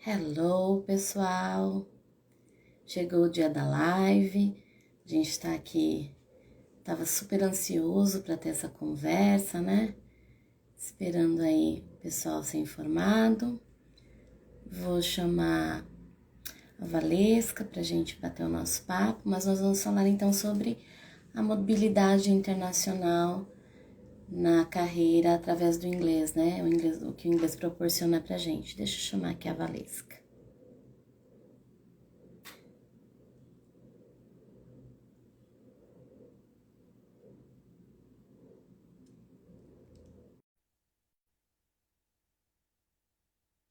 Hello, pessoal! Chegou o dia da live, a gente está aqui, tava super ansioso para ter essa conversa, né? Esperando aí o pessoal ser informado. Vou chamar a Valesca para a gente bater o nosso papo, mas nós vamos falar então sobre a mobilidade internacional na carreira através do inglês, né? O que o inglês proporciona pra gente. Deixa eu chamar aqui a Valesca.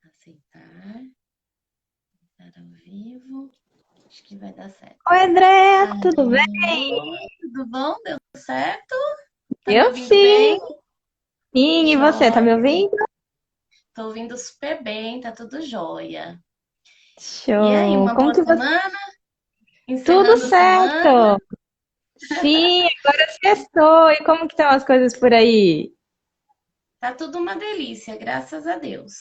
Aceitar, estar ao vivo. Acho que vai dar certo. Oi, André, tudo bem? Oi, tudo bom? Deu certo? Tá me Eu ouvindo bem? sim. Sim, e você, tá me Jóia. ouvindo? Tô ouvindo super bem, tá tudo jóia. E aí, Show. uma Como boa que você... semana? Tudo Encerrando a semana? certo. Sim, agora sextou. E como que estão as coisas por aí? Tá tudo uma delícia, graças a Deus.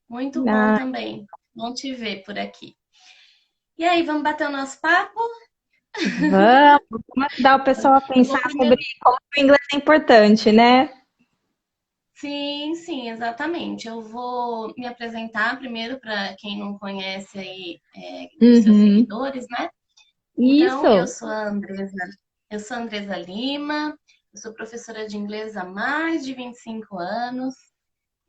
Muito bom Ah, também. Bom te ver por aqui. E aí, vamos bater o nosso papo? vamos ajudar o pessoal a Eu vou pensar sobre primeiro. como o inglês é importante, né? Sim, sim, exatamente. Eu vou me apresentar primeiro para quem não conhece aí, dos seus Uhum. seguidores, né? Então, Isso. eu sou a Andresa Lima, eu sou professora de inglês há mais de 25 anos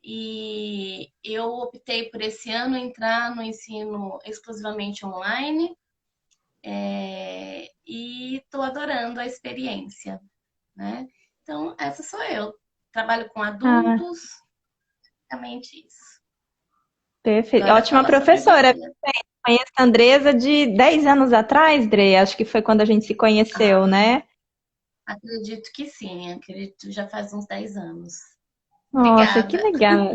e eu optei por esse ano entrar no ensino exclusivamente online, e estou adorando a experiência, né? Então, essa sou eu. Trabalho com Ah, adultos, basicamente isso. perfeito. Agora Ótima fala sobre professora. você. Conheço a Andresa de 10 anos atrás, Dre. Acho que foi quando a gente se conheceu, Ah, né? acredito que sim, acredito já faz uns 10 anos. Nossa, que Obrigada. legal.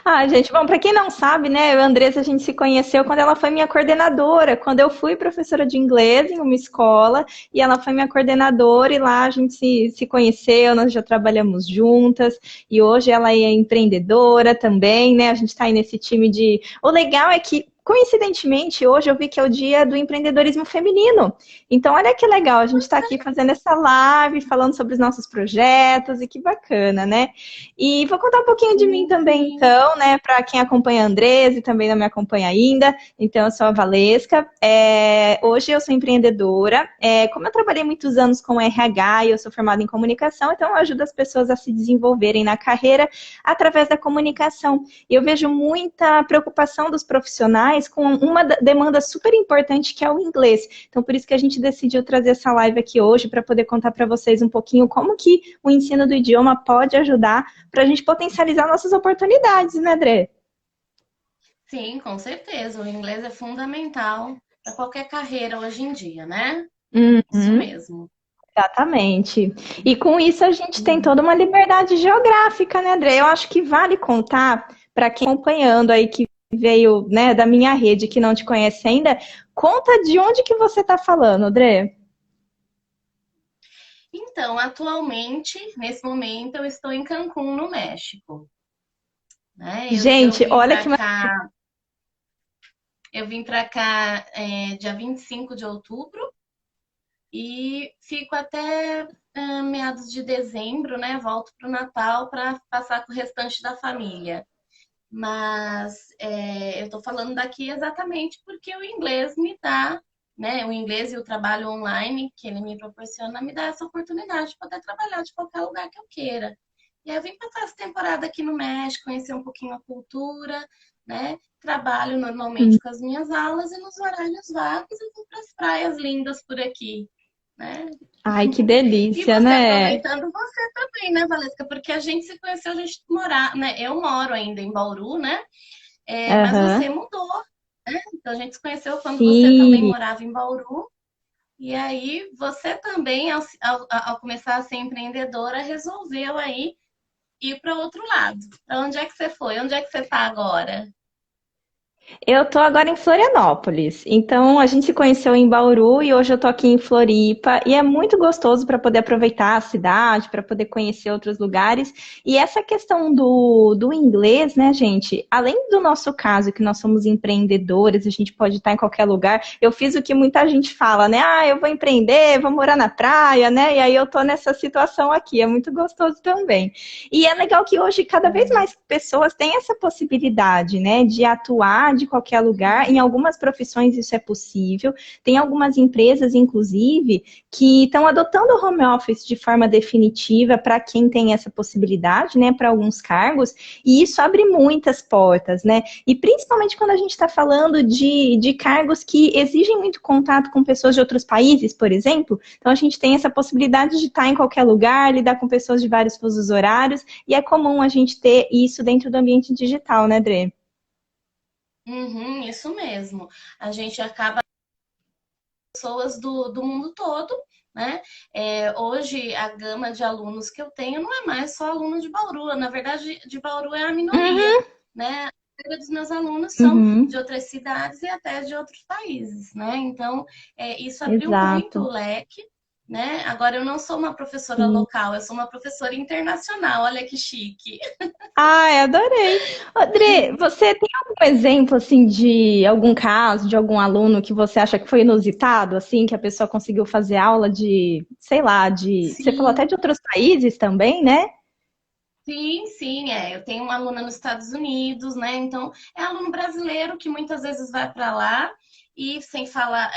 Ah, gente, bom, para quem não sabe, né, eu e a Andressa, a gente se conheceu quando ela foi minha coordenadora, quando eu fui professora de inglês em uma escola, e ela foi minha coordenadora, e lá a gente se conheceu, nós já trabalhamos juntas, e hoje ela é empreendedora também, né, a gente está aí nesse time de... O legal é que, coincidentemente, hoje eu vi que é o dia do empreendedorismo feminino, então olha que legal, a gente está aqui fazendo essa live, falando sobre os nossos projetos, e que bacana, né? E vou contar um pouquinho de mim Sim, também, sim. então, né, para quem acompanha a Andresa e também não me acompanha ainda. Então, eu sou a Valesca. Hoje eu sou empreendedora. Como eu trabalhei muitos anos com RH e eu sou formada em comunicação, então eu ajudo as pessoas a se desenvolverem na carreira através da comunicação. E eu vejo muita preocupação dos profissionais com uma demanda super importante que é o inglês. Então, por isso que a gente decidiu trazer essa live aqui hoje para poder contar para vocês um pouquinho como que o ensino do idioma pode ajudar para a gente potencializar nossas oportunidades, né, André? Sim, com certeza. O inglês é fundamental para qualquer carreira hoje em dia, né? Isso Uhum, mesmo. exatamente. E com isso a gente tem toda uma liberdade geográfica, né, André? Eu acho que vale contar para quem tá acompanhando aí que veio, né, da minha rede que não te conhece ainda, conta de onde que você está falando, André. Então, atualmente, nesse momento, eu estou em Cancún, no México, né? Eu Gente, vim olha para que cá, dia 25 de outubro e fico até meados de dezembro, né? Volto para o Natal para passar com o restante da família. Mas eu estou falando daqui exatamente porque o inglês me dá, né? O inglês e o trabalho online que ele me proporciona me dá essa oportunidade de poder trabalhar de qualquer lugar que eu queira. E aí eu vim passar essa temporada aqui no México, conhecer um pouquinho a cultura, né? Trabalho normalmente com as minhas aulas e nos horários vagos eu vou para as praias lindas por aqui, né? Ai, que E delícia, você, né? aproveitando você também, né, Valesca? Porque a gente se conheceu, a gente morar, né? Eu moro ainda em Bauru, né? Mas você Aham. mudou. Então a gente se conheceu quando você também Sim. morava em Bauru. E aí você também, ao começar a ser empreendedora, resolveu aí ir para outro lado. Para onde é que você foi? Onde é que você está agora? Eu tô agora em Florianópolis. Então a gente se conheceu em Bauru e hoje eu tô aqui em Floripa e é muito gostoso para poder aproveitar a cidade, para poder conhecer outros lugares. E essa questão do inglês, né, gente? Além do nosso caso, que nós somos empreendedores, a gente pode estar em qualquer lugar. Eu fiz o que muita gente fala, né? Ah, eu vou empreender, vou morar na praia, né? E aí eu tô nessa situação aqui. É muito gostoso também. E é legal que hoje cada vez mais pessoas têm essa possibilidade, né, de atuar de qualquer lugar. Em algumas profissões isso é possível. Tem algumas empresas, inclusive, que estão adotando o home office de forma definitiva para quem tem essa possibilidade, né, para alguns cargos. E isso abre muitas portas, né? E principalmente quando a gente está falando de cargos que exigem muito contato com pessoas de outros países, por exemplo. Então a gente tem essa possibilidade de estar em qualquer lugar, lidar com pessoas de vários fusos horários, e é comum a gente ter isso dentro do ambiente digital, né, Dre? Uhum, isso mesmo. A gente acaba pessoas do mundo todo, né? Hoje a gama de alunos que eu tenho não é mais só aluno de Bauru, na verdade, de Bauru é a minoria, Uhum, né? A maioria dos meus alunos são de uhum, outras cidades e até de outros países, né? Então, isso abriu muito o exato. leque, né? Agora eu não sou uma professora Sim. local, eu sou uma professora internacional, olha que chique. Ai, adorei. André, você tem algum exemplo assim de algum caso, de algum aluno que você acha que foi inusitado, assim, que a pessoa conseguiu fazer aula de, sei lá, de, você falou até Sim, de outros países também, né? sim, Eu tenho uma aluna nos Estados Unidos, né? Então, é aluno brasileiro que muitas vezes vai para lá e sem falar,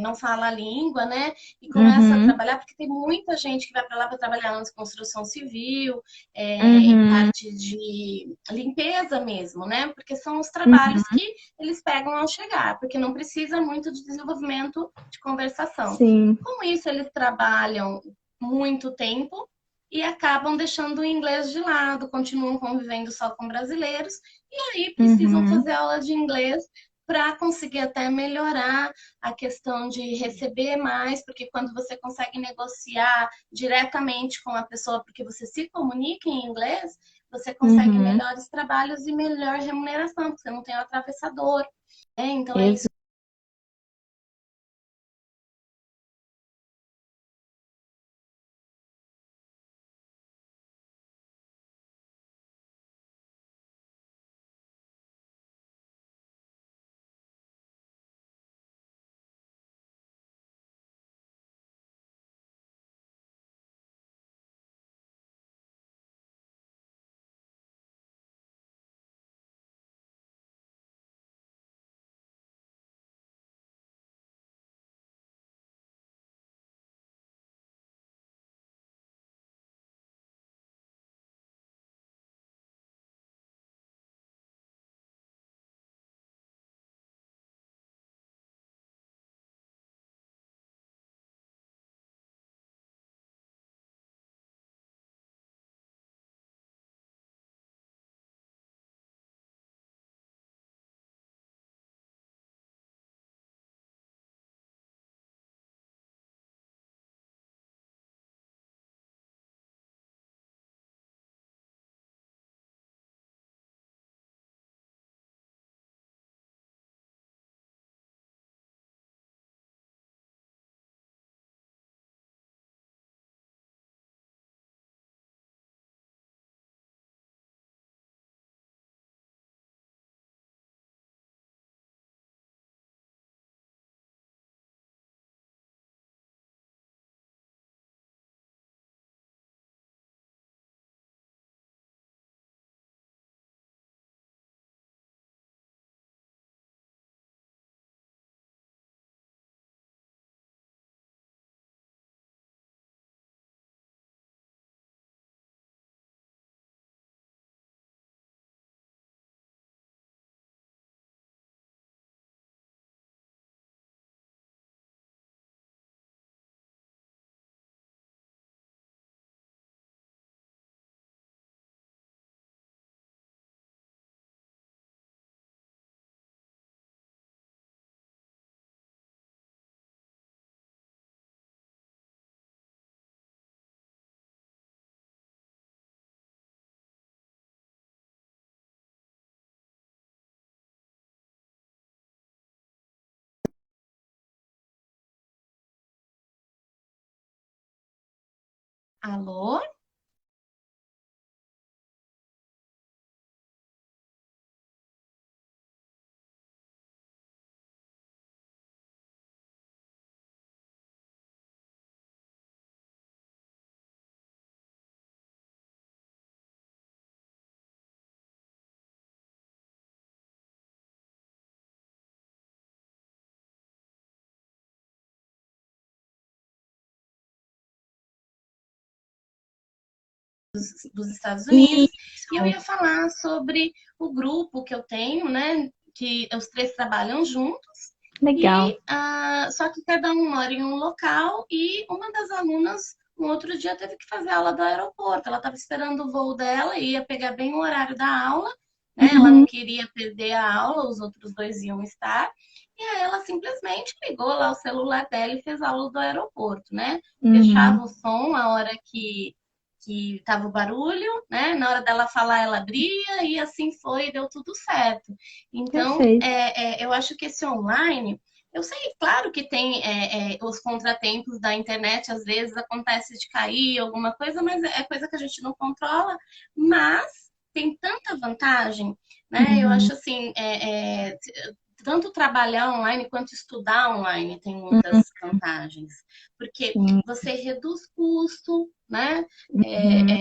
não fala a língua, né? E começa a Uhum, trabalhar, porque tem muita gente que vai para lá para trabalhar na construção civil, em uhum, parte de limpeza mesmo, né? Porque são os trabalhos uhum, que eles pegam ao chegar, porque não precisa muito de desenvolvimento de conversação. sim. Com isso, eles trabalham muito tempo e acabam deixando o inglês de lado, continuam convivendo só com brasileiros, e aí precisam Uhum, fazer aula de inglês para conseguir até melhorar a questão de receber mais, porque quando você consegue negociar diretamente com a pessoa, porque você se comunica em inglês, você consegue uhum. melhores trabalhos e melhor remuneração, porque você não tem o atravessador. Então é isso Alô? Dos Estados Unidos. E eu Isso, ia falar sobre o grupo que eu tenho, né? Que os três trabalham juntos. legal. E só que cada um mora em um local e uma das alunas no outro dia teve que fazer aula do aeroporto. Ela estava esperando o voo dela e ia pegar bem o horário da aula, né? Ela não Uhum, queria perder a aula, os outros dois iam estar. E aí ela simplesmente ligou lá o celular dela e fez a aula do aeroporto, né? Fechava uhum, o som a hora que tava o barulho, né? Na hora dela falar, ela abria e assim foi, deu tudo certo. Então, perfeito. eu acho que esse online, eu sei, claro que tem os contratempos da internet, às vezes acontece de cair alguma coisa, mas é coisa que a gente não controla, mas tem tanta vantagem, né? Eu Uhum, acho assim, tanto trabalhar online quanto estudar online tem uhum, muitas vantagens, porque sim. você reduz custo, né? Uhum,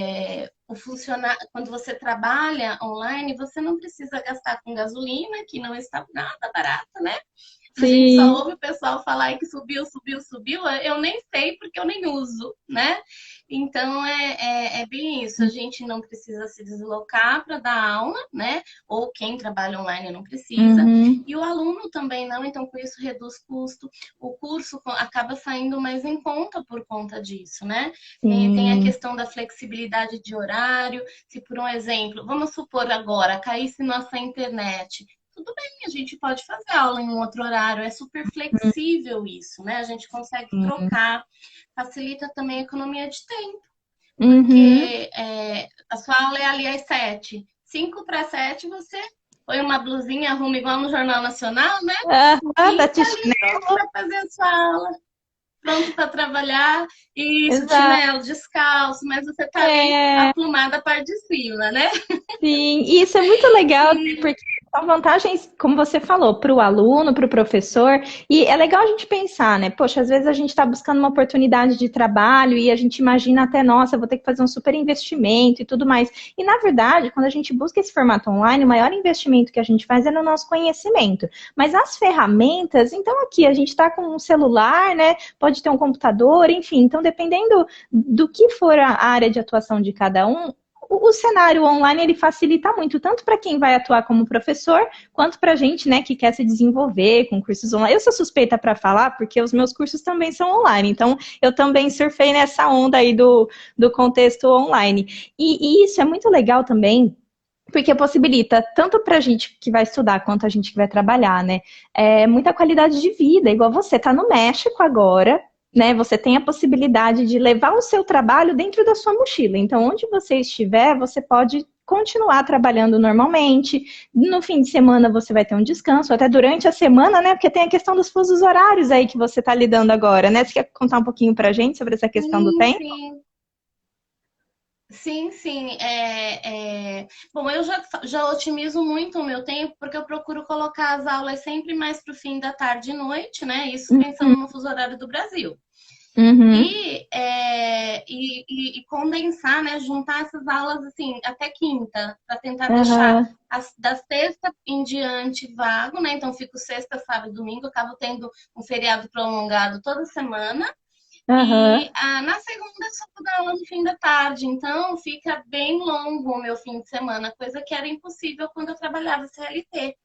O funcionar, quando você trabalha online, você não precisa gastar com gasolina, que não está nada barata, né? A gente só sim. ouve o pessoal falar que subiu, subiu, subiu. Eu nem sei porque eu nem uso, né? Então é bem isso. A gente não precisa se deslocar para dar aula, né? Ou quem trabalha online não precisa. Uhum, E o aluno também não, então com isso reduz custo. O curso acaba saindo mais em conta por conta disso, né? Tem a sim. questão da flexibilidade de horário. Se por um exemplo, vamos supor agora, caísse nossa internet, tudo bem, a gente pode fazer aula em um outro horário, é super flexível isso, né? A gente consegue Uhum, trocar, facilita também a economia de tempo, uhum. porque a sua aula é ali às 7, 5 para 7 você põe uma blusinha, arruma igual no Jornal Nacional, né? Aham, E da tá ali pronto chinelo. para fazer a sua aula, pronto para trabalhar, e isso, Exato. chinelo, descalço, mas você tá ali É, aplumada a parte de cima, né? sim, e isso é muito legal, né, E porque são vantagens, como você falou, para o aluno, para o professor, e é legal a gente pensar, né? Poxa, às vezes a gente está buscando uma oportunidade de trabalho e a gente imagina até, nossa, vou ter que fazer um super investimento e tudo mais. E na verdade, quando a gente busca esse formato online, o maior investimento que a gente faz é no nosso conhecimento. Mas as ferramentas, então aqui a gente está com um celular, né? Pode ter um computador, enfim. Então, dependendo do que for a área de atuação de cada um, o cenário online ele facilita muito, tanto para quem vai atuar como professor, quanto para a gente, né, que quer se desenvolver com cursos online. Eu sou suspeita para falar, porque os meus cursos também são online, então eu também surfei nessa onda aí do contexto online. E isso é muito legal também, porque possibilita tanto para a gente que vai estudar quanto a gente que vai trabalhar, né? Muita qualidade de vida, igual você está no México agora, né? Você tem a possibilidade de levar o seu trabalho dentro da sua mochila. Então, onde você estiver, você pode continuar trabalhando normalmente. No fim de semana você vai ter um descanso, até durante a semana, né? Porque tem a questão dos fusos horários aí que você está lidando agora, né? Você quer contar um pouquinho para a gente sobre essa questão do sim, tempo? sim. Sim, sim. Bom, eu já otimizo muito o meu tempo, porque eu procuro colocar as aulas sempre mais para o fim da tarde e noite, né? Isso pensando no fuso horário do Brasil. Uhum, E condensar, né? Juntar essas aulas assim até quinta, para tentar deixar uhum, da sexta em diante vago, né? Então fico sexta, sábado, domingo, acabo tendo um feriado prolongado toda semana. uhum. E na segunda só vou dar aula no fim da tarde, então fica bem longo o meu fim de semana, coisa que era impossível quando eu trabalhava CLT,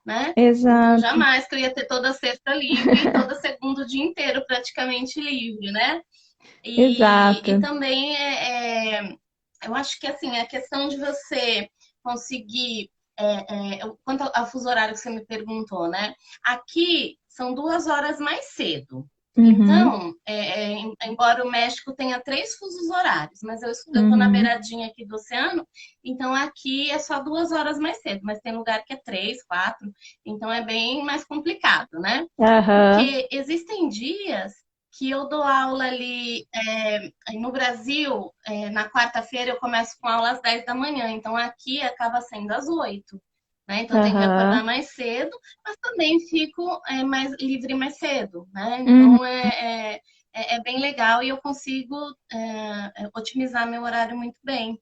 né? Então Exato, jamais que eu ia ter toda sexta livre e toda segunda o dia inteiro praticamente livre, né? E exato. também eu acho que assim, a questão de você conseguir. Quanto ao fuso horário que você me perguntou, né? Aqui são 2 horas mais cedo. Uhum, Então, embora o México tenha 3 fusos horários, mas eu estou na uhum, beiradinha aqui do oceano, então aqui é só 2 horas mais cedo, mas tem lugar que é 3, 4, então é bem mais complicado, né? aham, Porque existem dias que eu dou aula ali no Brasil, na quarta-feira eu começo com aula às 10 da manhã, então aqui acaba sendo às 8, né? Então tem que acordar Aham. mais cedo, mas também fico mais livre mais cedo, né? Uhum. Então é bem legal e eu consigo otimizar meu horário muito bem.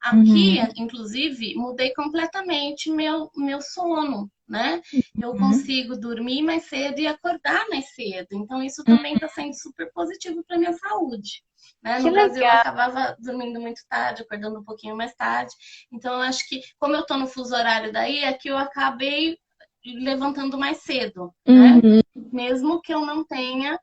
Aqui, Uhum. inclusive, mudei completamente meu sono, né? Eu Uhum. consigo dormir mais cedo e acordar mais cedo. Então, isso também está sendo super positivo para minha saúde. Né? Que No Brasil, eu legal. acabava dormindo muito tarde, acordando um pouquinho mais tarde. Então, eu acho que, como eu estou no fuso horário daí, é que eu acabei levantando mais cedo, né? Uhum. Mesmo que eu não tenha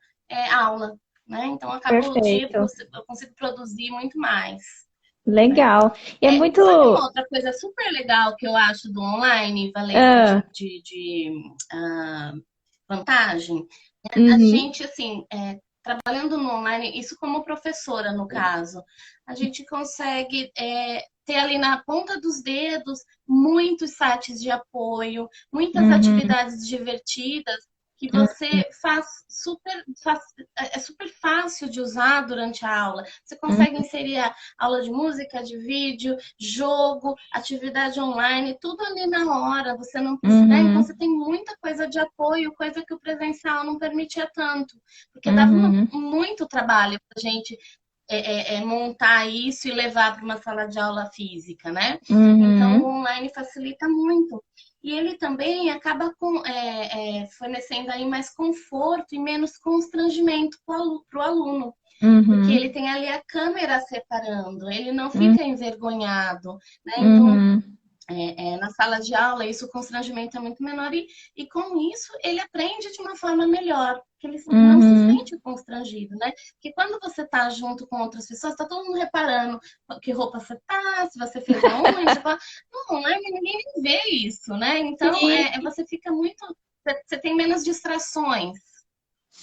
aula, né? Então, acaba o dia, Perfeito. eu consigo produzir muito mais. Né? Legal. E é muito. Sabe uma outra coisa super legal que eu acho do online, Valesca, Ah, vantagem? A uhum. gente, assim, trabalhando no online, isso como professora, no caso, a gente consegue ter ali na ponta dos dedos muitos sites de apoio, muitas Uhum. atividades divertidas que você é super fácil de usar durante a aula. Você consegue Uhum. inserir a aula de música, de vídeo, jogo, atividade online, tudo ali na hora. Você não precisa, né? Então você Uhum. tem muita coisa de apoio, coisa que o presencial não permitia tanto, porque dava Uhum. muito trabalho para a gente montar isso e levar para uma sala de aula física, né? Então o Uhum. online facilita muito. E ele também acaba fornecendo aí mais conforto e menos constrangimento para o aluno, porque ele Uhum. tem ali a câmera separando, ele não Uhum. fica envergonhado, né? Então, Uhum. na sala de aula, isso o constrangimento é muito menor e com isso ele aprende de uma forma melhor, que ele não se Uhum. sente constrangido, né? Porque quando você está junto com outras pessoas, está todo mundo reparando que roupa você tá, se você fez a unha, você fala, não, online ninguém nem vê isso, né? Então, Sim, você fica muito, você tem menos distrações,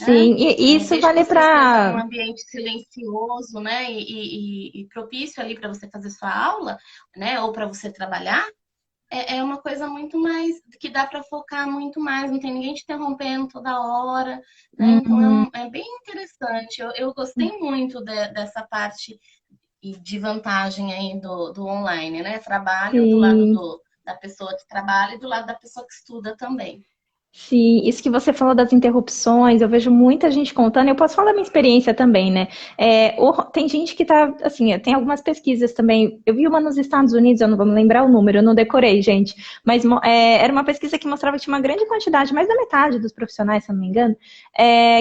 né? sim. E isso Desde que vale você esteja num para. ambiente silencioso, né, e propício ali para você fazer sua aula, né, ou para você trabalhar, é uma coisa muito mais que dá para focar muito mais, não tem ninguém te interrompendo toda hora, né? Então Uhum. é bem interessante. Eu gostei muito dessa parte de vantagem aí do online, né? Trabalho do lado Sim. da pessoa que trabalha e do lado da pessoa que estuda também. Sim, isso que você falou das interrupções, eu vejo muita gente contando, eu posso falar da minha experiência também, né? Tem gente que tá, assim, tem algumas pesquisas também, eu vi uma nos Estados Unidos, eu não vou me lembrar o número, eu não decorei, gente, mas era uma pesquisa que mostrava que tinha uma grande quantidade, mais da metade dos profissionais, se eu não me engano,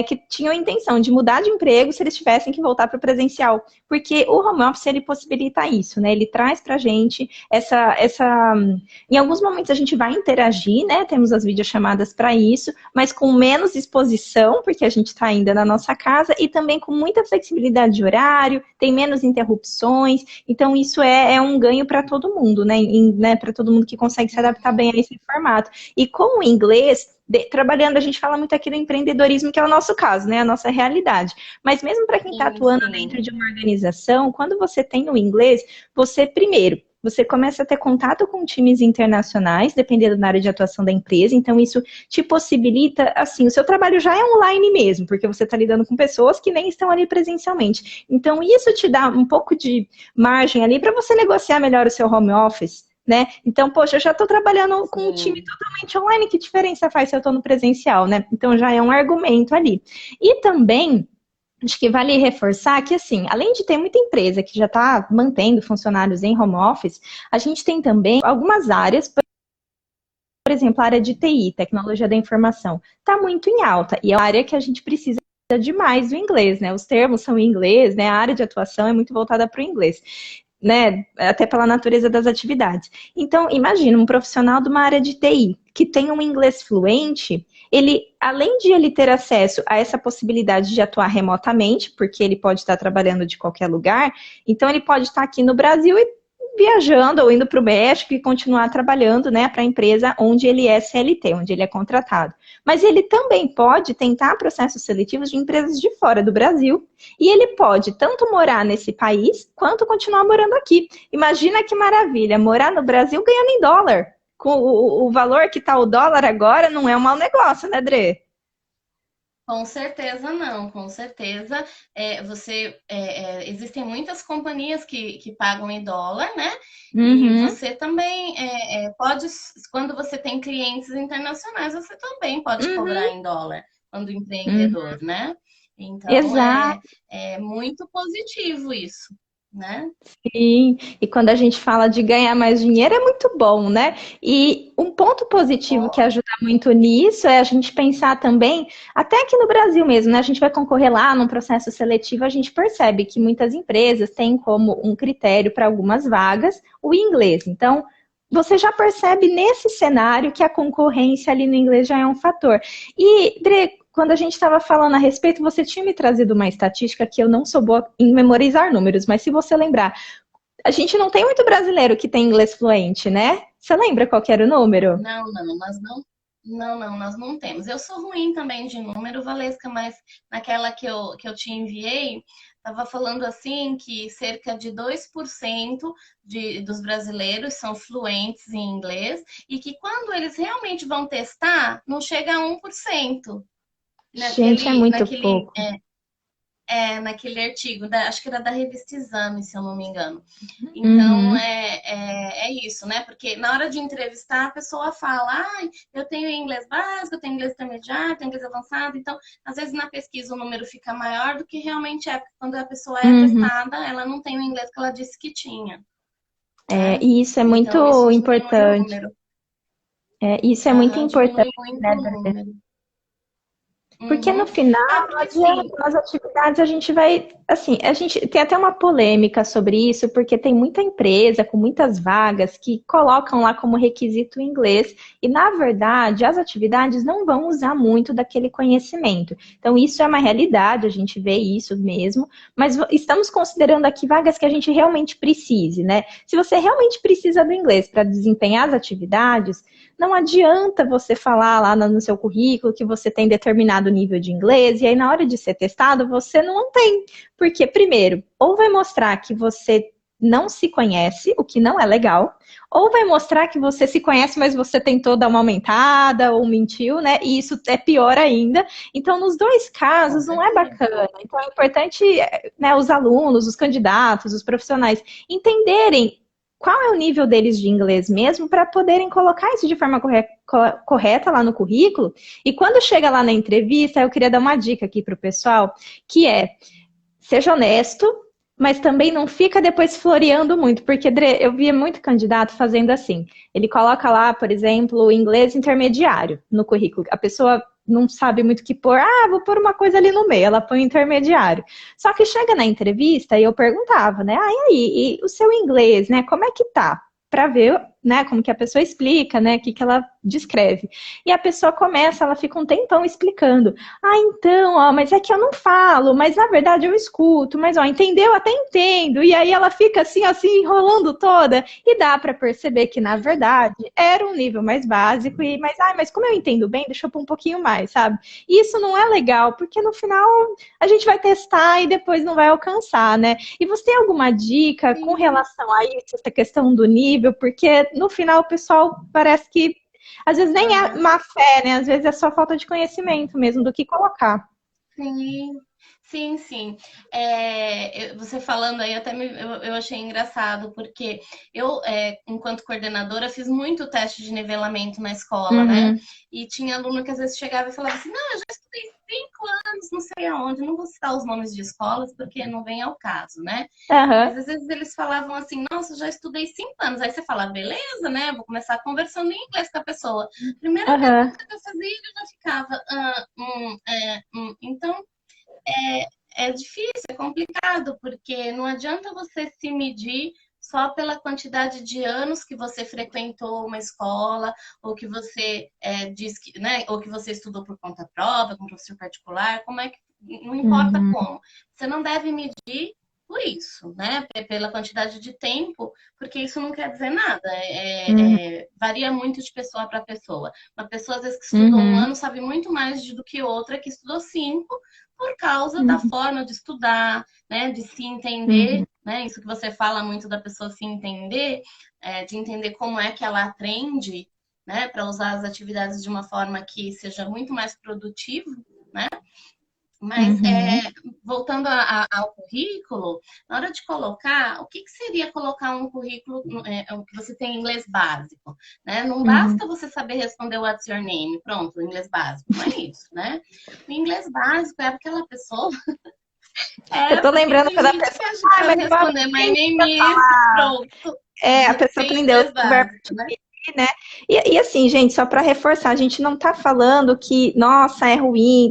que tinham a intenção de mudar de emprego se eles tivessem que voltar para o presencial, porque o home office, ele possibilita isso, né? Ele traz pra gente em alguns momentos a gente vai interagir, né? Temos as videochamadas para isso, mas com menos exposição, porque a gente está ainda na nossa casa, e também com muita flexibilidade de horário, tem menos interrupções. Então, isso é um ganho para todo mundo, né? Para todo mundo que consegue se adaptar bem a esse formato. E com o inglês, trabalhando, a gente fala muito aqui do empreendedorismo, que é o nosso caso, né? A nossa realidade. Mas mesmo para quem está Sim, atuando sim. dentro de uma organização, quando você tem o inglês, você primeiro você começa a ter contato com times internacionais, dependendo da área de atuação da empresa, então isso te possibilita, assim, o seu trabalho já é online mesmo, porque você está lidando com pessoas que nem estão ali presencialmente. Então isso te dá um pouco de margem ali para você negociar melhor o seu home office, né? Então, poxa, eu já estou trabalhando com um time Sim. totalmente online, que diferença faz se eu estou no presencial, né? Então já é um argumento ali. E também acho que vale reforçar que, assim, além de ter muita empresa que já está mantendo funcionários em home office, a gente tem também algumas áreas, por exemplo, a área de TI, tecnologia da informação, está muito em alta e é uma área que a gente precisa demais do inglês, né? Os termos são em inglês, né? A área de atuação é muito voltada para o inglês, né? Até pela natureza das atividades. Então, imagina um profissional de uma área de TI que tem um inglês fluente, ele, além de ele ter acesso a essa possibilidade de atuar remotamente, porque ele pode estar trabalhando de qualquer lugar, então ele pode estar aqui no Brasil e viajando ou indo para o México e continuar trabalhando, né, para a empresa onde ele é CLT, onde ele é contratado. Mas ele também pode tentar processos seletivos de empresas de fora do Brasil e ele pode tanto morar nesse país quanto continuar morando aqui. Imagina que maravilha, morar no Brasil ganhando em dólar. Com o valor que está o dólar agora, não é um mau negócio, né, Dre? Com certeza não, com certeza. Existem muitas companhias que pagam em dólar, né? E Uhum, você também pode, quando você tem clientes internacionais, você também pode cobrar uhum, em dólar, quando uhum. empreendedor, né? Então Exato. é muito positivo isso, né? Sim, e quando a gente fala de ganhar mais dinheiro é muito bom, né? E um ponto positivo que ajuda muito nisso é a gente pensar também, até aqui no Brasil mesmo, né? A gente vai concorrer lá num processo seletivo, a gente percebe que muitas empresas têm como um critério para algumas vagas o inglês. Então, você já percebe nesse cenário que a concorrência ali no inglês já é um fator. E, Dre, quando a gente estava falando a respeito, você tinha me trazido uma estatística que eu não sou boa em memorizar números, mas se você lembrar, a gente não tem muito brasileiro que tem inglês fluente, né? Você lembra qual que era o número? Não, nós não temos. Eu sou ruim também de número, Valesca, mas naquela que eu te enviei, estava falando assim que cerca de 2% dos brasileiros são fluentes em inglês e que quando eles realmente vão testar, não chega a 1%. Gente, é Naquele, muito naquele pouco. naquele artigo, acho que era da revista Exame, se eu não me engano. Então, Uhum. é isso, né? Porque na hora de entrevistar, a pessoa fala, ah, eu tenho inglês básico, eu tenho inglês intermediário, tenho inglês avançado. Então, às vezes na pesquisa o número fica maior do que realmente é, porque quando a pessoa é Uhum. testada, ela não tem o inglês que ela disse que tinha, É, né? e isso é Então, isso muito diminui o importante. número. Isso é muito Aham, diminui importante, muito né, o Débora? número. Porque no Uhum. final, não Porque adianta, assim, nas atividades a gente vai, assim, a gente tem até uma polêmica sobre isso, porque tem muita empresa com muitas vagas que colocam lá como requisito o inglês, e na verdade as atividades não vão usar muito daquele conhecimento. Então isso é uma realidade, a gente vê isso mesmo, mas estamos considerando aqui vagas que a gente realmente precise, né? Se você realmente precisa do inglês para desempenhar as atividades, não adianta você falar lá no seu currículo que você tem determinado nível de inglês e aí na hora de ser testado você não tem. Porque, primeiro, ou vai mostrar que você não se conhece, o que não é legal, ou vai mostrar que você se conhece, mas você tentou dar uma aumentada ou mentiu, né? E isso é pior ainda. Então, nos dois com casos, não é certeza. bacana. Então, é importante, né, os alunos, os candidatos, os profissionais entenderem qual é o nível deles de inglês mesmo para poderem colocar isso de forma correta lá no currículo. E quando chega lá na entrevista, eu queria dar uma dica aqui para o pessoal, que é seja honesto, mas também não fica depois floreando muito, porque Dre, eu via muito candidato fazendo assim. Ele coloca lá, por exemplo, o inglês intermediário no currículo. A pessoa não sabe muito o que pôr. Ah, vou pôr uma coisa ali no meio. Ela põe intermediário. Só que chega na entrevista e eu perguntava, né? Ah, e aí? E o seu inglês, né? Como é que tá? Para ver, né, como que a pessoa explica, né, o que ela descreve. E a pessoa começa, ela fica um tempão explicando. Ah, então, ó, mas é que eu não falo, mas na verdade eu escuto, mas ó, entendeu? Até entendo. E aí ela fica assim, assim, enrolando toda, e dá para perceber que na verdade era um nível mais básico e mas como eu entendo bem, deixa eu pôr um pouquinho mais, sabe? E isso não é legal, porque no final a gente vai testar e depois não vai alcançar, né? E você tem alguma dica com Sim. relação a isso, essa questão do nível? Porque no final o pessoal parece que às vezes nem é Aham. má fé, né? Às vezes é só falta de conhecimento mesmo do que colocar. Sim, sim. Você falando aí, eu achei engraçado, porque enquanto coordenadora, fiz muito teste de nivelamento na escola, né? Uhum, E tinha aluno que às vezes chegava e falava assim: não, eu já estudei 5 anos, não sei aonde, não vou citar os nomes de escolas, porque não vem ao caso, né? aham, Mas às vezes eles falavam assim: nossa, já estudei 5 anos. Aí você fala: beleza, né? Vou começar conversando em inglês com a pessoa. Primeira aham, pergunta que eu fazia, ele já ficava: Então, é difícil, é complicado, porque não adianta você se medir só pela quantidade de anos que você frequentou uma escola, ou que você diz que, né, ou que você estudou por conta própria, com professor particular, como é que não importa uhum, como. Você não deve medir por isso, né? Pela quantidade de tempo, porque isso não quer dizer nada. uhum, Varia muito de pessoa para pessoa. Uma pessoa, às vezes, que estudou um uhum, ano, sabe muito mais do que outra que estudou 5, por causa da uhum, forma de estudar, né, de se entender, uhum, né, isso que você fala muito da pessoa se entender, de entender como é que ela aprende, né, para usar as atividades de uma forma que seja muito mais produtiva, né? Mas, voltando ao currículo, na hora de colocar, o que, que seria colocar um currículo que você tem inglês básico, né? Não Uhum. basta você saber responder what's your name, pronto, o inglês básico, não é isso, né? O inglês básico é aquela pessoa, Eu tô porque lembrando tem quando a gente pessoa que acha que fala, sabe mas eu responder my aprendi name is, pronto, a pessoa tem aprendeu inglês o verbo básico, né? né? E assim, gente, só para reforçar, a gente não está falando que, nossa, é ruim,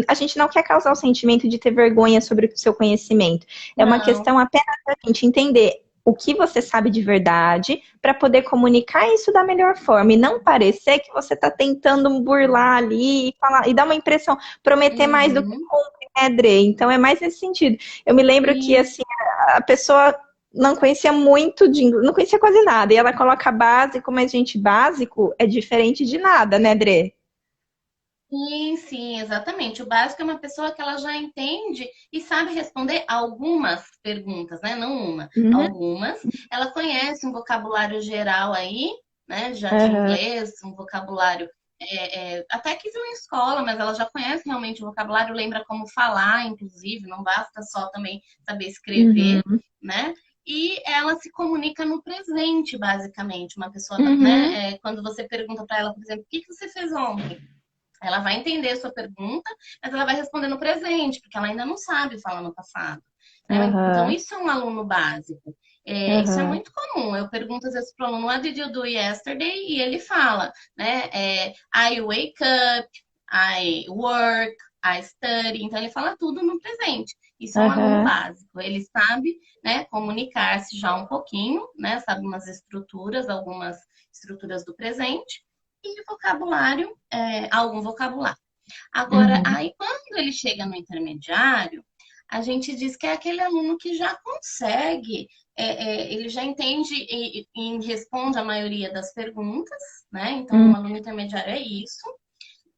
a gente não quer causar o sentimento de ter vergonha sobre o seu conhecimento. É uma Não. questão apenas da gente entender o que você sabe de verdade para poder comunicar isso da melhor forma e não parecer que você está tentando burlar ali e falar e dar uma impressão, prometer mais do que Uhum. cumpre, né, Dre? Então é mais nesse sentido. Eu me lembro que E assim a pessoa não conhecia muito de inglês, não conhecia quase nada. E ela coloca básico, mas, gente, básico é diferente de nada, né, Dre? sim, sim, exatamente. O básico é uma pessoa que ela já entende e sabe responder algumas perguntas, né? Não uma, Uhum, algumas. Ela conhece um vocabulário geral aí, né? Já de uhum, inglês, um vocabulário até que viu em escola, mas ela já conhece realmente o vocabulário, lembra como falar, inclusive, não basta só também saber escrever, uhum, né? E ela se comunica no presente, basicamente. Uma pessoa, uhum, né? Quando você pergunta para ela, por exemplo, o que que você fez ontem? Ela vai entender a sua pergunta, mas ela vai responder no presente, porque ela ainda não sabe falar no passado, né? Então, uhum, isso é um aluno básico. Isso é uhum, muito comum. Eu pergunto às vezes para o aluno, what did you do yesterday? E ele fala, né? I wake up, I work, I study. Então, ele fala tudo no presente. Isso é um aluno uhum, básico. Ele sabe, né, comunicar-se já um pouquinho, né? Sabe algumas estruturas do presente e vocabulário, algum vocabulário. Agora, uhum, aí quando ele chega no intermediário, a gente diz que é aquele aluno que já consegue, ele já entende e responde a maioria das perguntas, né? Então, uhum, um aluno intermediário é isso.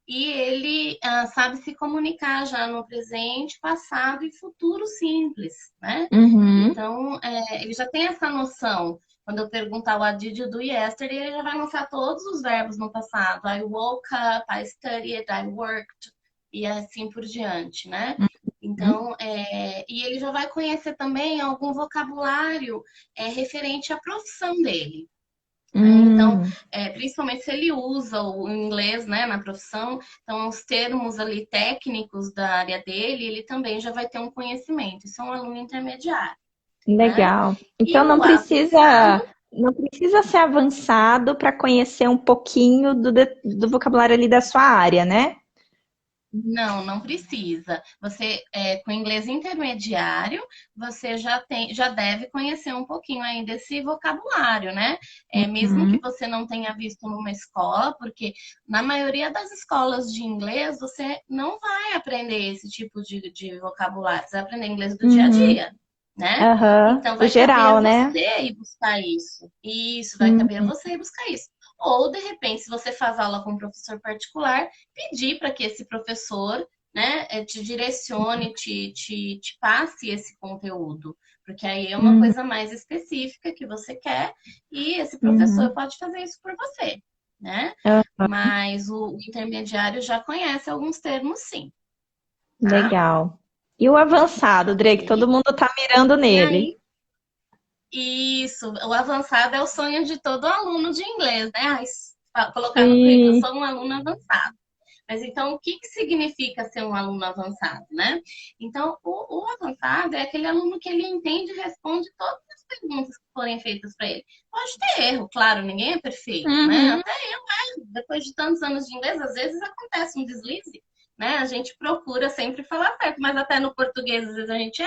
E ele sabe se comunicar já no presente, passado e futuro simples, né? uhum. Então, ele já tem essa noção. Quando eu perguntar what did you do yesterday, ele já vai mostrar todos os verbos no passado. I woke up, I studied, I worked, e assim por diante, né? Então, e ele já vai conhecer também algum vocabulário referente à profissão dele. Né? Então, Uhum. principalmente se ele usa o inglês, né, na profissão, então os termos ali técnicos da área dele, ele também já vai ter um conhecimento. Isso é um aluno intermediário, né? Legal. E Então o avançado, não precisa ser avançado para conhecer um pouquinho do vocabulário ali da sua área, né? não, não precisa. Você, com inglês intermediário, você já deve conhecer um pouquinho aí desse vocabulário, né? Mesmo que Uhum, você não tenha visto numa escola, porque na maioria das escolas de inglês você não vai aprender esse tipo de vocabulário, você vai aprender inglês do dia a uhum, dia, né? aham. Então O vai caber a geral, né? você ir buscar isso. Isso, vai caber a Uhum, você ir buscar isso. Ou, de repente, se você faz aula com um professor particular, pedir para que esse professor, né, te direcione, te passe esse conteúdo, porque aí é uma uhum, coisa mais específica que você quer e esse professor uhum. pode fazer isso por você, né? Ah, Mas o intermediário já conhece alguns termos, sim, tá? legal. E o avançado, Drake, todo E, mundo tá mirando e nele. aí, isso, o avançado é o sonho de todo aluno de inglês, né? Colocar no currículo, Sim. sou um aluno avançado. Mas então, o que, que significa ser um aluno avançado, né? Então, o avançado é aquele aluno que ele entende e responde todas as perguntas que forem feitas para ele. Pode ter erro, claro, ninguém é perfeito, né? Uhum, Até eu, depois de tantos anos de inglês, às vezes acontece um deslize, né? A gente procura sempre falar certo, mas até no português, às vezes a gente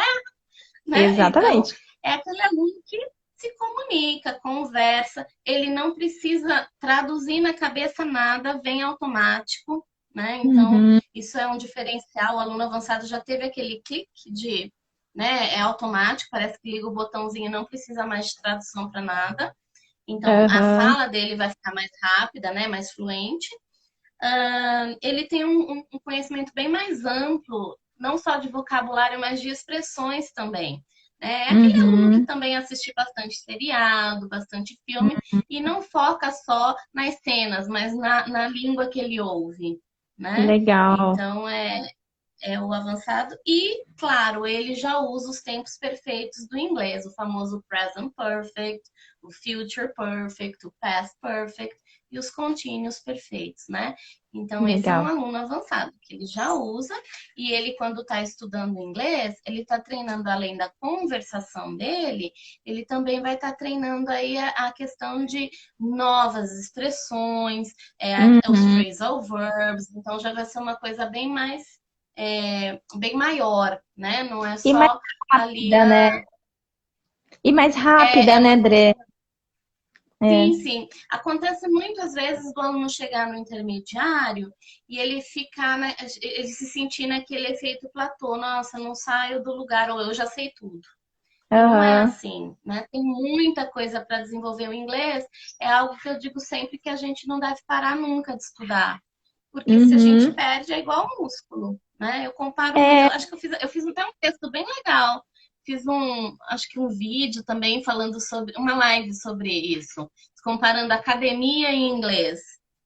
né? Então, exatamente. é aquele aluno que se comunica, conversa, ele não precisa traduzir na cabeça nada, vem automático, né? Então, Uhum, isso é um diferencial. O aluno avançado já teve aquele clique de, né? É automático, parece que liga o botãozinho, não precisa mais de tradução para nada. Então, a aham, fala dele vai ficar mais rápida, né? Mais fluente. Ele tem um conhecimento bem mais amplo, não só de vocabulário, mas de expressões também. É aquele aluno que uhum, também assiste bastante seriado, bastante filme, e não foca só nas cenas, mas na língua que ele ouve. né? Legal. Então, é o avançado. E, claro, ele já usa os tempos perfeitos do inglês, o famoso present perfect, o future perfect, o past perfect e os continuous perfeitos, né? Então, esse é um Legal. aluno avançado, que ele já usa, e ele, quando está estudando inglês, ele está treinando além da conversação dele, ele também vai estar treinando aí a questão de novas expressões, os Uhum. phrasal verbs, então já vai ser uma coisa bem maior, né? Não é E mais só ali rápida, né? E mais é rápida, né, uma coisa. André? É. Sim, sim. Acontece muitas vezes do aluno chegar no intermediário e ele ficar, ele se sentir naquele efeito platô, nossa, não saio do lugar, ou eu já sei tudo. E não é Aham. assim, né? Tem muita coisa para desenvolver o inglês. É algo que eu digo sempre que a gente não deve parar nunca de estudar. Porque se a gente Uhum. perde, é igual músculo, né? Eu comparo muito, É. eu acho que eu fiz até um texto bem legal. Fiz acho que um vídeo também falando sobre, uma live sobre isso, comparando academia e inglês.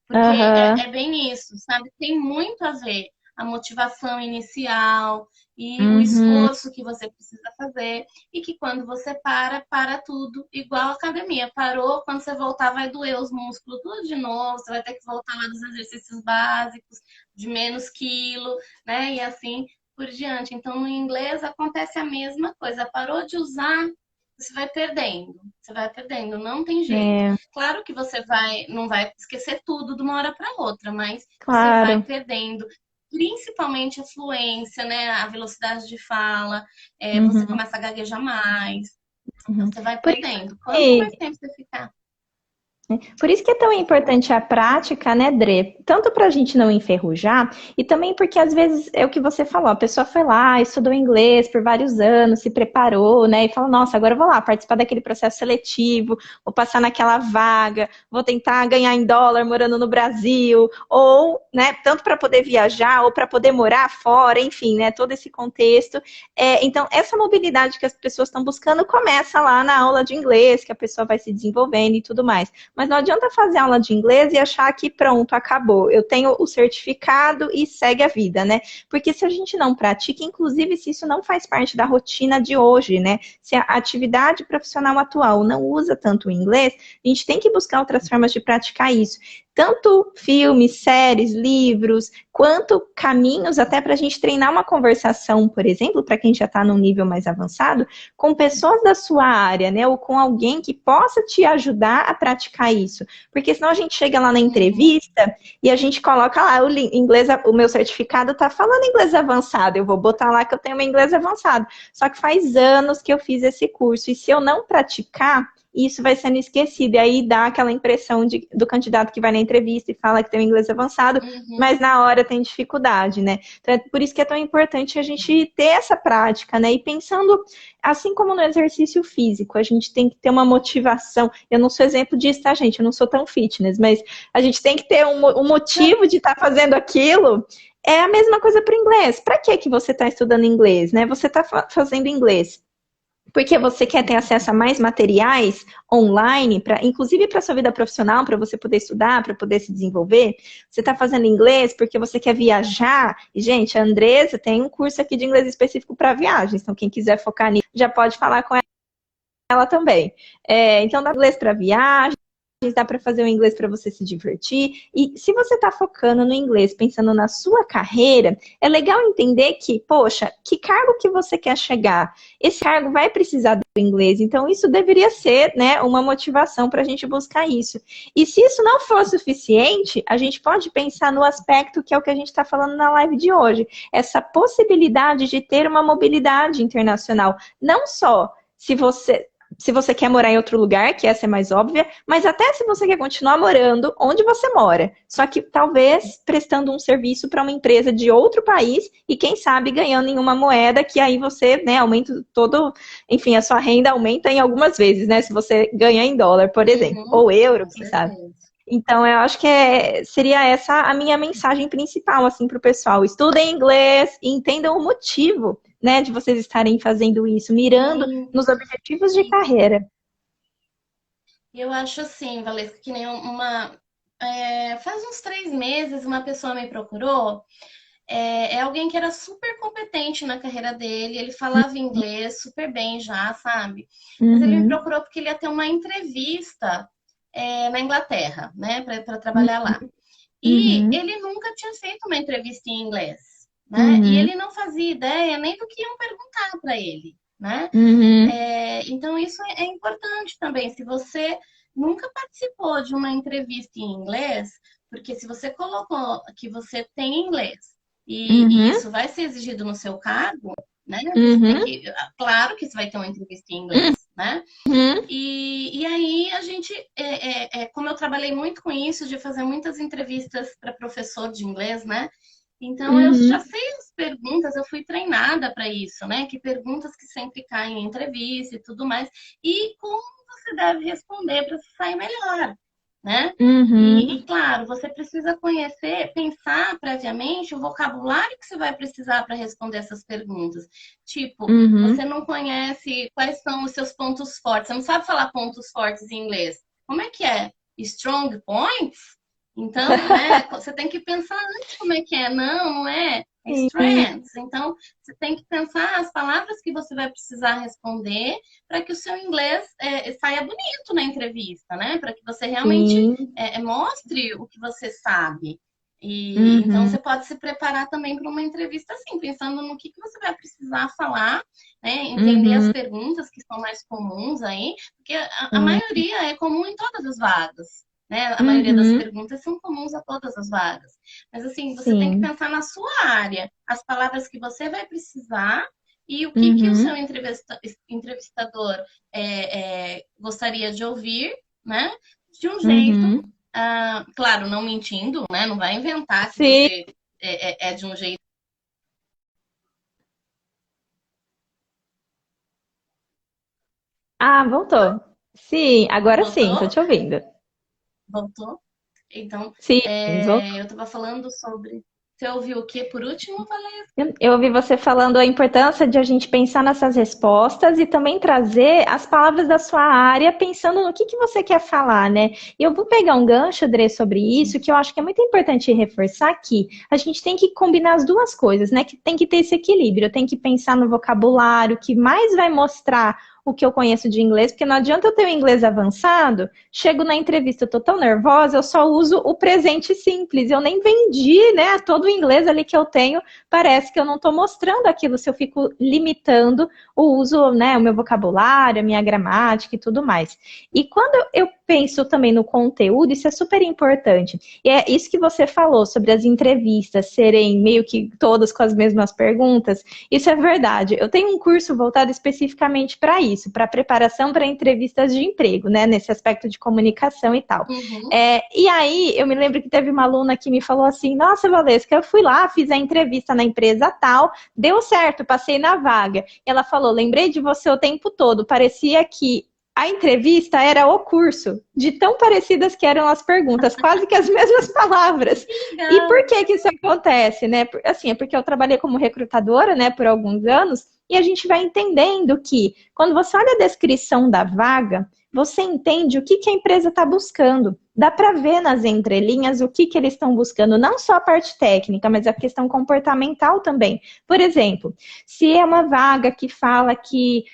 Porque Aham. é bem isso, sabe? Tem muito a ver a motivação inicial e o Uhum. esforço que você precisa fazer. E que quando você para tudo, igual a academia. Parou, quando você voltar, vai doer os músculos tudo de novo, você vai ter que voltar lá dos exercícios básicos, de menos quilo, né? E assim por diante. Então, no inglês acontece a mesma coisa. Parou de usar, você vai perdendo. Você vai perdendo, não tem jeito. É. Claro que você não vai esquecer tudo de uma hora para outra, mas você vai Claro. perdendo principalmente a fluência, né? A velocidade de fala, você Uhum. começa a gaguejar mais, então Uhum. você vai Por isso perdendo. Quanto mais que tempo você ficar. Por isso que é tão importante a prática, né, Dre? Tanto para a gente não enferrujar, e também porque às vezes é o que você falou, a pessoa foi lá, estudou inglês por vários anos, se preparou, né, e falou, nossa, agora eu vou lá participar daquele processo seletivo, vou passar naquela vaga, vou tentar ganhar em dólar morando no Brasil, ou, né, tanto para poder viajar, ou para poder morar fora, enfim, né, todo esse contexto. Então, essa mobilidade que as pessoas estão buscando começa lá na aula de inglês, que a pessoa vai se desenvolvendo e tudo mais. Mas não adianta fazer aula de inglês e achar que pronto, acabou. Eu tenho o certificado e segue a vida, né? Porque se a gente não pratica, inclusive se isso não faz parte da rotina de hoje, né? Se a atividade profissional atual não usa tanto o inglês, a gente tem que buscar outras formas de praticar isso. Tanto filmes, séries, livros, quanto caminhos até para a gente treinar uma conversação, por exemplo, para quem já está num nível mais avançado, com pessoas da sua área, né? Ou com alguém que possa te ajudar a praticar isso. Porque senão a gente chega lá na Uhum. entrevista e a gente coloca lá o inglês, o meu certificado tá falando inglês avançado. Eu vou botar lá que eu tenho meu inglês avançado. Só que faz anos que eu fiz esse curso. E se eu não praticar, isso vai sendo esquecido. E aí dá aquela impressão do candidato que vai na entrevista e fala que tem um inglês avançado, Uhum. mas na hora tem dificuldade, né? Então é por isso que é tão importante a gente ter essa prática, né? E pensando, assim como no exercício físico, a gente tem que ter uma motivação. Eu não sou exemplo disso, tá, gente? Eu não sou tão fitness, mas a gente tem que ter um motivo de estar fazendo aquilo. É a mesma coisa para o inglês. Para que você está estudando inglês, né? Você está fazendo inglês porque você quer ter acesso a mais materiais online, inclusive para a sua vida profissional, para você poder estudar, para poder se desenvolver. Você está fazendo inglês porque você quer viajar. E, gente, a Andresa tem um curso aqui de inglês específico para viagens. Então, quem quiser focar nisso, já pode falar com ela também. Então, dá inglês para viagem, dá para fazer o inglês para você se divertir. E se você está focando no inglês, pensando na sua carreira, é legal entender que, poxa, que cargo que você quer chegar? Esse cargo vai precisar do inglês, então isso deveria ser, né, uma motivação para a gente buscar isso. E se isso não for suficiente, a gente pode pensar no aspecto que é o que a gente está falando na live de hoje, essa possibilidade de ter uma mobilidade internacional, não só se você quer morar em outro lugar, que essa é mais óbvia, mas até se você quer continuar morando onde você mora. Só que talvez prestando um serviço para uma empresa de outro país e quem sabe ganhando em uma moeda que aí você, né, aumenta todo, enfim, a sua renda aumenta em algumas vezes, né? Se você ganha em dólar, por exemplo, Uhum. ou euro, Com quem sabe. certeza. Então, eu acho que seria essa a minha mensagem principal, assim, para o pessoal. Estudem inglês e entendam o motivo, né, de vocês estarem fazendo isso, mirando Sim, nos objetivos de sim. carreira. Eu acho assim, Valesca, que nem uma. faz uns 3 meses uma pessoa me procurou. É alguém que era super competente na carreira dele, ele falava inglês super bem já, sabe? Mas ele me Uhum, procurou porque ele ia ter uma entrevista na Inglaterra, né, para trabalhar lá. E uhum, ele nunca tinha feito uma entrevista em inglês, né? E uhum, ele não fazia ideia nem do que iam perguntar para ele, né? uhum, Então isso é importante também. Se você nunca participou de uma entrevista em inglês, porque se você colocou que você tem inglês e uhum, isso vai ser exigido no seu cargo, né? Você tem uhum, que, claro que você vai ter uma entrevista em inglês, né? uhum, E aí a gente, como eu trabalhei muito com isso, de fazer muitas entrevistas para professor de inglês, né? Então eu já uhum, sei as perguntas, eu fui treinada para isso, né? Que perguntas que sempre caem em entrevista e tudo mais, e como você deve responder para se sair melhor, né? E uhum, claro, você precisa conhecer, pensar previamente o vocabulário que você vai precisar para responder essas perguntas. Tipo, você uhum. não conhece quais são os seus pontos fortes, você não sabe falar pontos fortes em inglês. Como é que é? Strong points? Então, né, você tem que pensar antes como é que é. Não, não é. É Sim, strengths. Então, você tem que pensar as palavras que você vai precisar responder para que o seu inglês saia bonito na entrevista, né? Para que você realmente sim. mostre o que você sabe. E então Uhum, você pode se preparar também para uma entrevista assim, pensando no que você vai precisar falar, né? Entender as uhum, perguntas que são mais comuns aí, porque a sim. maioria é comum em todas as vagas, né? A maioria das Uhum, perguntas são comuns a todas as vagas. Mas assim, você tem que sim. pensar na sua área, as palavras que você vai precisar e o que o seu Uhum, entrevistador gostaria de ouvir, né? De um jeito, uhum. claro, não mentindo, né? Não vai inventar que Sim. você é de um jeito. Ah, voltou. Sim, agora sim, tô Voltou? te ouvindo. Voltou? Então, Sim, voltou. eu estava falando sobre. Você ouviu o que por último, Valéria? Eu ouvi você falando a importância de a gente pensar nessas respostas e também trazer as palavras da sua área, pensando no que você quer falar, né? E eu vou pegar um gancho, André, sobre isso, que eu acho que é muito importante reforçar aqui. A gente tem que combinar as duas coisas, né? Que tem que ter esse equilíbrio. Eu tenho que pensar no vocabulário que mais vai mostrar o que eu conheço de inglês, porque não adianta eu ter o inglês avançado, chego na entrevista, eu tô tão nervosa, eu só uso o presente simples, eu nem vendi, né, todo o inglês ali que eu tenho, parece que eu não estou mostrando aquilo se eu fico limitando o uso, né, o meu vocabulário, a minha gramática e tudo mais. E quando eu penso também no conteúdo, isso é super importante. E é isso que você falou sobre as entrevistas serem meio que todas com as mesmas perguntas. Isso é verdade. Eu tenho um curso voltado especificamente para isso, para preparação para entrevistas de emprego, né, nesse aspecto de comunicação e tal. Uhum. E aí, eu me lembro que teve uma aluna que me falou assim: Nossa, Valesca, eu fui lá, fiz a entrevista na empresa tal, deu certo, passei na vaga. E ela falou: Lembrei de você o tempo todo, parecia que a entrevista era o curso, de tão parecidas que eram as perguntas, quase que as mesmas palavras. E por Legal. que isso acontece, né? Assim, é porque eu trabalhei como recrutadora, né, por alguns anos, e a gente vai entendendo que quando você olha a descrição da vaga, você entende o que a empresa está buscando. Dá para ver nas entrelinhas o que eles estão buscando, não só a parte técnica, mas a questão comportamental também. Por exemplo, se é uma vaga que fala que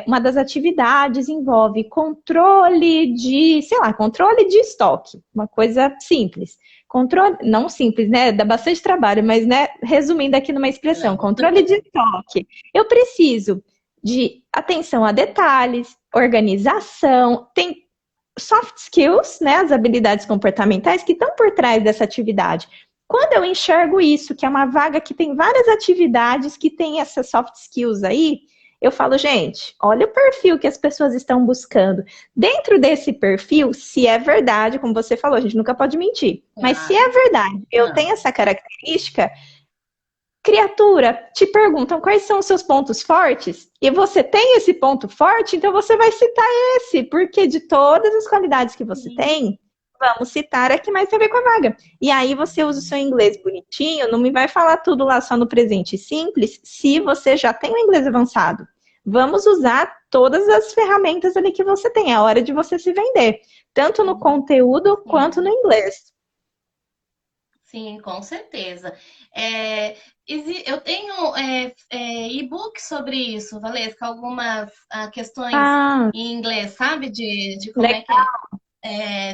uma das atividades envolve controle de, sei lá, controle de estoque, uma coisa simples. Controle, não simples, né? Dá bastante trabalho, mas, né, resumindo aqui numa expressão, Não. controle de estoque. Eu preciso de atenção a detalhes, organização, tem soft skills, né, as habilidades comportamentais que estão por trás dessa atividade. Quando eu enxergo isso, que é uma vaga que tem várias atividades que tem essas soft skills aí, eu falo, gente, olha o perfil que as pessoas estão buscando. Dentro desse perfil, se é verdade, como você falou, a gente nunca pode mentir, mas se é Claro. verdade, eu tenho Não. essa característica, criatura, te perguntam quais são os seus pontos fortes, e você tem esse ponto forte, então você vai citar esse, porque de todas as qualidades que você Sim. tem, vamos citar a que mais tem a ver com a vaga. E aí você usa o seu inglês bonitinho, não me vai falar tudo lá só no presente simples, se você já tem o inglês avançado. Vamos usar todas as ferramentas ali que você tem. É a hora de você se vender, tanto no conteúdo quanto no Sim. inglês. Sim, com certeza. É, eu tenho e-book sobre isso, Valesca, algumas questões Ah, em inglês, sabe? De como é que legal,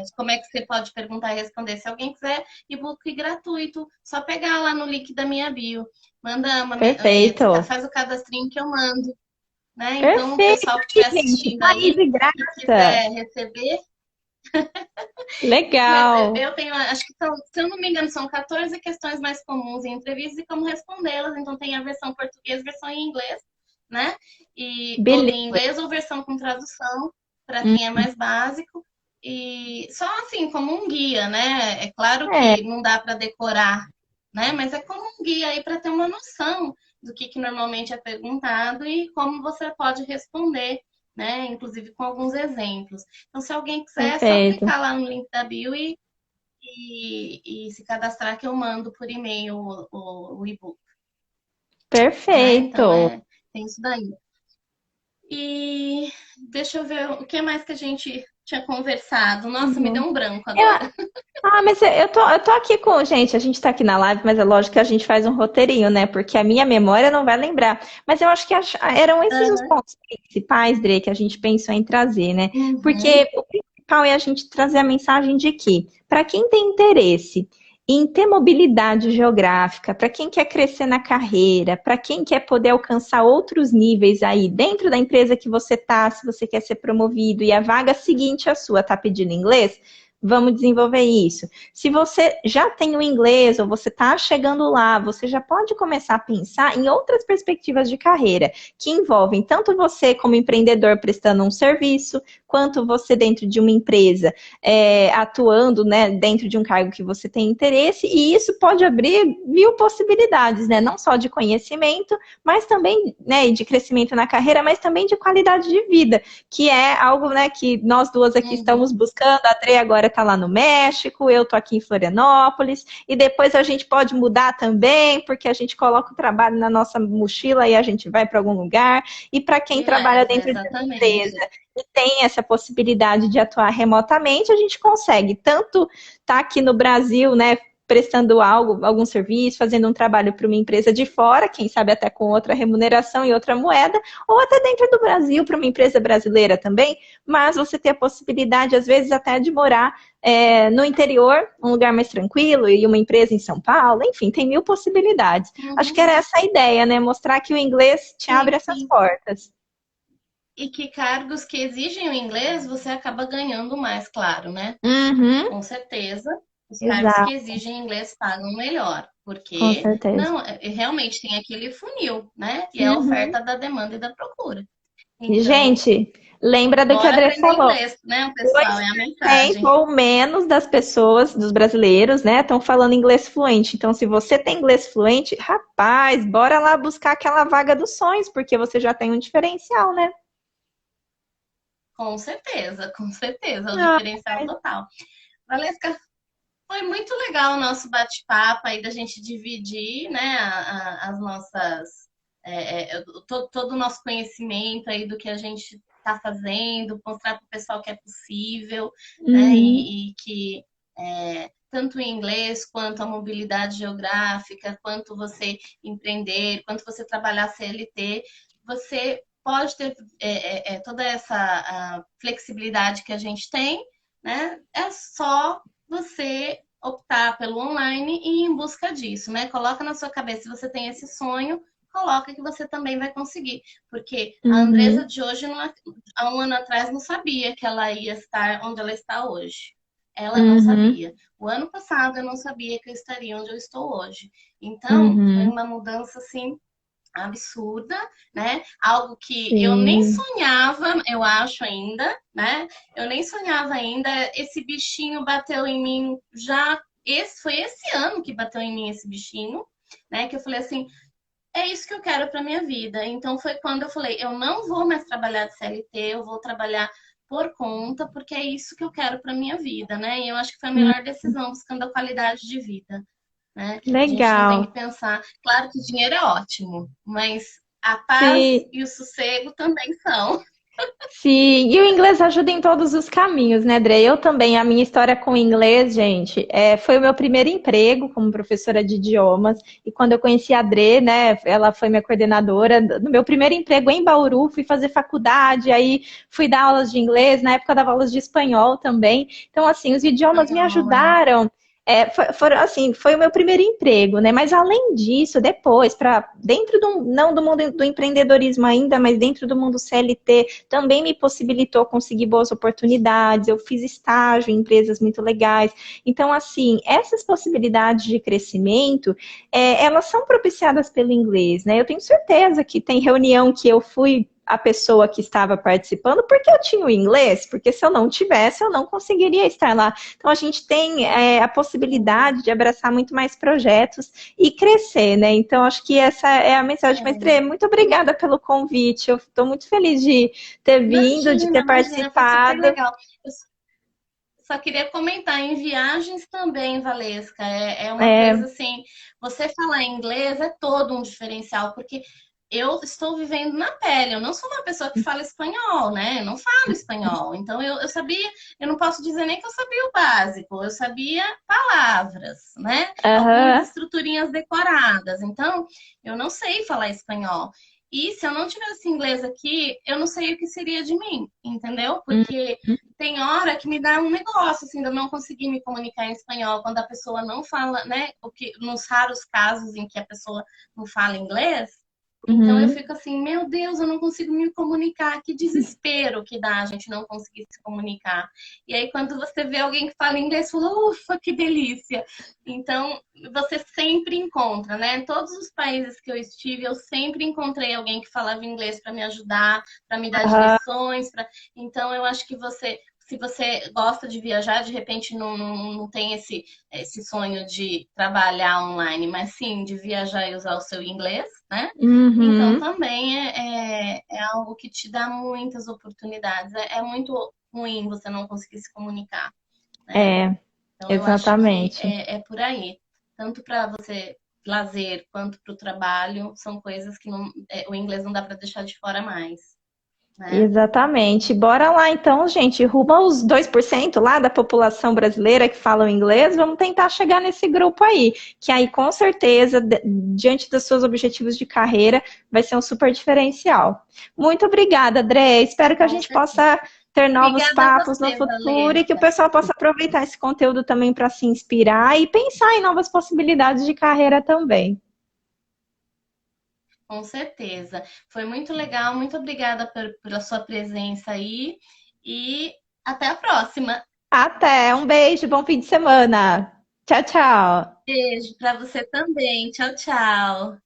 de como é que você pode perguntar e responder. Se alguém quiser e-book gratuito, só pegar lá no link da minha bio. Manda perfeito. faz o cadastrinho que eu mando, né? Então, o Perfeito, pessoal que estiver gente. assistindo Tá aí aí de e graça. quiser receber, Legal. eu tenho, acho que são, se eu não me engano, são 14 questões mais comuns em entrevistas e como respondê-las. Então, tem a versão português, versão em inglês, né? E, ou em Beleza. inglês ou versão com tradução, para Hum, quem é mais básico. E só assim, como um guia, né? É claro É, que não dá para decorar, né? Mas é como um guia aí para ter uma noção do que normalmente é perguntado e como você pode responder, né? Inclusive com alguns exemplos. Então, se alguém quiser, é só perfeito. clicar lá no link da bio e se cadastrar que eu mando por e-mail o e-book, né? Então Perfeito. tem isso daí. E deixa eu ver o que mais que a gente tinha conversado. Nossa, me deu Uhum. um branco Eu, agora. mas eu tô aqui com. Gente, a gente tá aqui na live, mas é lógico que a gente faz um roteirinho, né? Porque a minha memória não vai lembrar. Mas eu acho que eram esses os Aham. pontos principais, Dre, que a gente pensou em trazer, né? Uhum. Porque o principal é a gente trazer a mensagem de que, para quem tem interesse em ter mobilidade geográfica, para quem quer crescer na carreira, para quem quer poder alcançar outros níveis aí dentro da empresa que você tá, se você quer ser promovido e a vaga seguinte à sua tá pedindo inglês. Vamos desenvolver isso. Se você já tem o inglês ou você está chegando lá, você já pode começar a pensar em outras perspectivas de carreira, que envolvem tanto você como empreendedor prestando um serviço, quanto você dentro de uma empresa atuando, né, dentro de um cargo que você tem interesse, e isso pode abrir mil possibilidades, né, não só de conhecimento, mas também, né, de crescimento na carreira, mas também de qualidade de vida, que é algo, né, que nós duas aqui estamos Uhum. buscando. A Trey agora está lá no México, eu tô aqui em Florianópolis, e depois a gente pode mudar também, porque a gente coloca o trabalho na nossa mochila e a gente vai para algum lugar. E para quem E trabalha leva, dentro de uma exatamente. empresa e tem essa possibilidade de atuar remotamente, a gente consegue tanto estar tá aqui no Brasil, né, prestando algo, algum serviço, fazendo um trabalho para uma empresa de fora, quem sabe até com outra remuneração e outra moeda, ou até dentro do Brasil, para uma empresa brasileira também, mas você ter a possibilidade, às vezes, até de morar no interior, um lugar mais tranquilo, e uma empresa em São Paulo, enfim, tem mil possibilidades. Acho que Uhum. era essa a ideia, né? Mostrar que o inglês te Sim, abre essas sim. portas. E que cargos que exigem o inglês, você acaba ganhando mais, claro, né? Uhum, Com certeza, os cargos que exato, exigem inglês pagam melhor, com porque certeza. não, realmente tem aquele funil, né? Que é a Uhum. oferta da demanda e da procura. E, Então, gente, lembra do que a bora André aprender falou. inglês, né, pessoal? É a 2% mensagem. ou menos das pessoas, dos brasileiros, né, estão falando inglês fluente. Então, se você tem inglês fluente, rapaz, bora lá buscar aquela vaga dos sonhos, porque você já tem um diferencial, né? Com certeza, é o Ah, diferencial total. Valesca, foi muito legal o nosso bate-papo aí da gente dividir, né, as nossas, todo o nosso conhecimento aí do que a gente está fazendo, mostrar para o pessoal que é possível, né, uhum, e que tanto o inglês quanto a mobilidade geográfica, quanto você empreender, quanto você trabalhar CLT, você pode ter toda essa flexibilidade que a gente tem, né? É só você optar pelo online e ir em busca disso, né? Coloca na sua cabeça, se você tem esse sonho, coloca que você também vai conseguir. Porque a Andresa uhum, de hoje, há um ano atrás, não sabia que ela ia estar onde ela está hoje. Ela não uhum, sabia. O ano passado eu não sabia que eu estaria onde eu estou hoje. Então, foi uhum. uma mudança assim absurda, né? Algo que eu nem Sim. sonhava, eu acho ainda, né? Eu nem sonhava ainda. Esse bichinho bateu em mim já. Foi esse ano que bateu em mim esse bichinho, né? Que eu falei assim, é isso que eu quero para minha vida. Então foi quando eu falei, eu não vou mais trabalhar de CLT, eu vou trabalhar por conta, porque é isso que eu quero para minha vida, né? E eu acho que foi a Hum, melhor decisão buscando a qualidade de vida, né? A gente não tem que legal. pensar. Claro que o dinheiro é ótimo, mas a paz Sim. e o sossego também são. Sim, e o inglês ajuda em todos os caminhos, né, Dre? Eu também, a minha história com o inglês, gente, foi o meu primeiro emprego como professora de idiomas. E quando eu conheci a Dre, né, ela foi minha coordenadora. No meu primeiro emprego em Bauru, fui fazer faculdade, aí fui dar aulas de inglês, na época eu dava aulas de espanhol também. Então, assim, os idiomas me Espanhol, é. ajudaram. Assim, foi o meu primeiro emprego, né? Mas além disso, depois, para dentro do, não do mundo do empreendedorismo ainda, mas dentro do mundo CLT, também me possibilitou conseguir boas oportunidades. Eu fiz estágio em empresas muito legais. Então, assim, essas possibilidades de crescimento, elas são propiciadas pelo inglês, né? Eu tenho certeza que tem reunião que eu fui a pessoa que estava participando porque eu tinha o inglês, porque se eu não tivesse, eu não conseguiria estar lá. Então, a gente tem a possibilidade de abraçar muito mais projetos e crescer, né? Então, acho que essa é a mensagem. Mas, É. Trê, muito obrigada pelo convite. Eu estou muito feliz de ter vindo, de Imagina, ter imagina, foi super participado. legal. Eu só queria comentar, em viagens também, Valesca, é uma coisa É, assim, você falar inglês é todo um diferencial, porque eu estou vivendo na pele, eu não sou uma pessoa que fala espanhol, né? Eu não falo espanhol, então eu sabia, eu não posso dizer nem que eu sabia o básico, eu sabia palavras, né? Algumas aham, estruturinhas decoradas, então eu não sei falar espanhol. E se eu não tivesse inglês aqui, eu não sei o que seria de mim, entendeu? uhum, Porque tem hora que me dá um negócio, assim, de eu não conseguir me comunicar em espanhol, quando a pessoa não fala, né? O que, nos raros casos em que a pessoa não fala inglês, então eu uhum. fico assim, meu Deus, eu não consigo me comunicar. Que desespero que dá a gente não conseguir se comunicar. E aí, quando você vê alguém que fala inglês, você fala, ufa, que delícia. Então, você sempre encontra, né? Em todos os países que eu estive, eu sempre encontrei alguém que falava inglês para me ajudar, para me dar Aham. direções. Então, eu acho que se você gosta de viajar, de repente não tem esse sonho de trabalhar online, mas sim de viajar e usar o seu inglês, né? Então Uhum. também é algo que te dá muitas oportunidades. É muito ruim você não conseguir se comunicar, né? É, Então eu acho que exatamente. é por aí. Tanto para você lazer quanto para o trabalho, são coisas que o inglês não dá para deixar de fora mais, né? Exatamente. Bora lá então, gente. Rumo aos 2% lá da população brasileira que falam inglês. Vamos tentar chegar nesse grupo aí. Que aí, com certeza, diante dos seus objetivos de carreira, vai ser um super diferencial. Muito obrigada, André. Espero que a Com gente certeza. possa ter novos Obrigada a papos no você, futuro e que o Valesca. pessoal possa aproveitar esse conteúdo também para se inspirar e pensar em novas possibilidades de carreira também. Com certeza. Foi muito legal. Muito obrigada pela sua presença aí. E até a próxima. Até, um beijo, bom fim de semana. Tchau, tchau. Beijo para você também. Tchau, tchau.